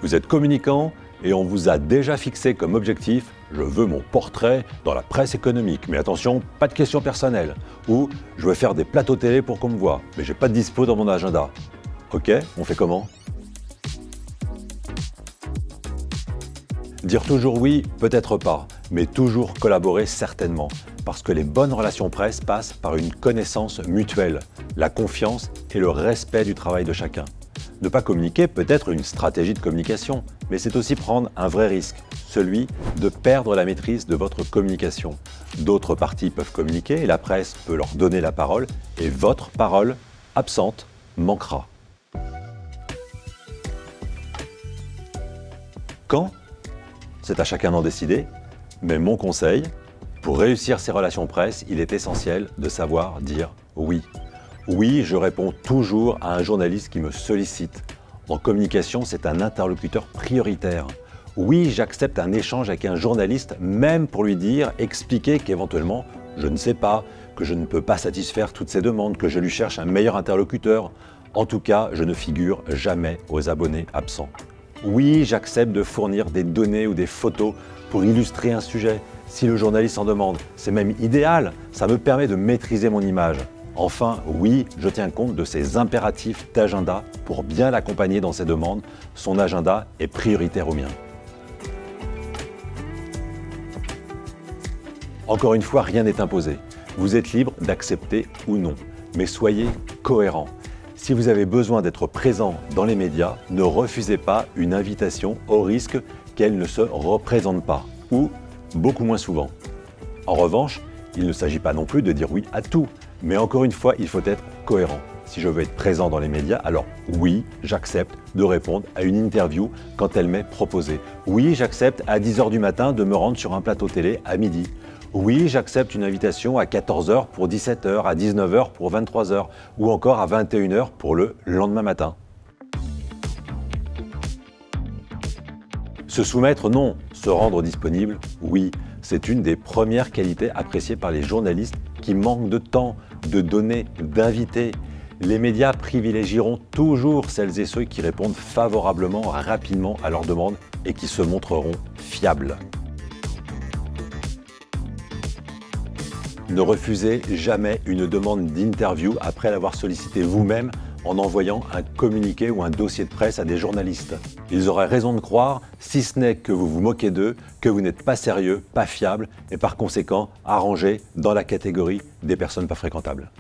Vous êtes communicant et on vous a déjà fixé comme objectif « Je veux mon portrait dans la presse économique, mais attention, pas de questions personnelles » ou « Je veux faire des plateaux télé pour qu'on me voie, mais j'ai pas de dispo dans mon agenda ». Ok, on fait comment? Dire toujours oui, peut-être pas, mais toujours collaborer certainement, parce que les bonnes relations presse passent par une connaissance mutuelle, la confiance et le respect du travail de chacun. Ne pas communiquer peut être une stratégie de communication, mais c'est aussi prendre un vrai risque, celui de perdre la maîtrise de votre communication. D'autres parties peuvent communiquer et la presse peut leur donner la parole, et votre parole, absente, manquera. Quand? C'est à chacun d'en décider, mais mon conseil, pour réussir ses relations presse, il est essentiel de savoir dire oui. Oui, je réponds toujours à un journaliste qui me sollicite. En communication, c'est un interlocuteur prioritaire. Oui, j'accepte un échange avec un journaliste, même pour lui dire, expliquer qu'éventuellement, je ne sais pas, que je ne peux pas satisfaire toutes ses demandes, que je lui cherche un meilleur interlocuteur. En tout cas, je ne figure jamais aux abonnés absents. Oui, j'accepte de fournir des données ou des photos pour illustrer un sujet. Si le journaliste en demande, c'est même idéal, ça me permet de maîtriser mon image. Enfin, oui, je tiens compte de ses impératifs d'agenda pour bien l'accompagner dans ses demandes. Son agenda est prioritaire au mien. Encore une fois, rien n'est imposé. Vous êtes libre d'accepter ou non, mais soyez cohérent. Si vous avez besoin d'être présent dans les médias, ne refusez pas une invitation au risque qu'elle ne se représente pas, ou beaucoup moins souvent. En revanche, il ne s'agit pas non plus de dire oui à tout, mais encore une fois, il faut être cohérent. Si je veux être présent dans les médias, alors oui, j'accepte de répondre à une interview quand elle m'est proposée. Oui, j'accepte à 10 h du matin de me rendre sur un plateau télé à midi. Oui, j'accepte une invitation à 14 h pour 17 h, à 19 h pour 23 h, ou encore à 21 h pour le lendemain matin. Se soumettre, non. Se rendre disponible, oui. C'est une des premières qualités appréciées par les journalistes qui manquent de temps, de données, d'invités. Les médias privilégieront toujours celles et ceux qui répondent favorablement, rapidement à leurs demandes et qui se montreront fiables. Ne refusez jamais une demande d'interview après l'avoir sollicité vous-même en envoyant un communiqué ou un dossier de presse à des journalistes. Ils auraient raison de croire, si ce n'est que vous vous moquez d'eux, que vous n'êtes pas sérieux, pas fiable et par conséquent arrangé dans la catégorie des personnes pas fréquentables.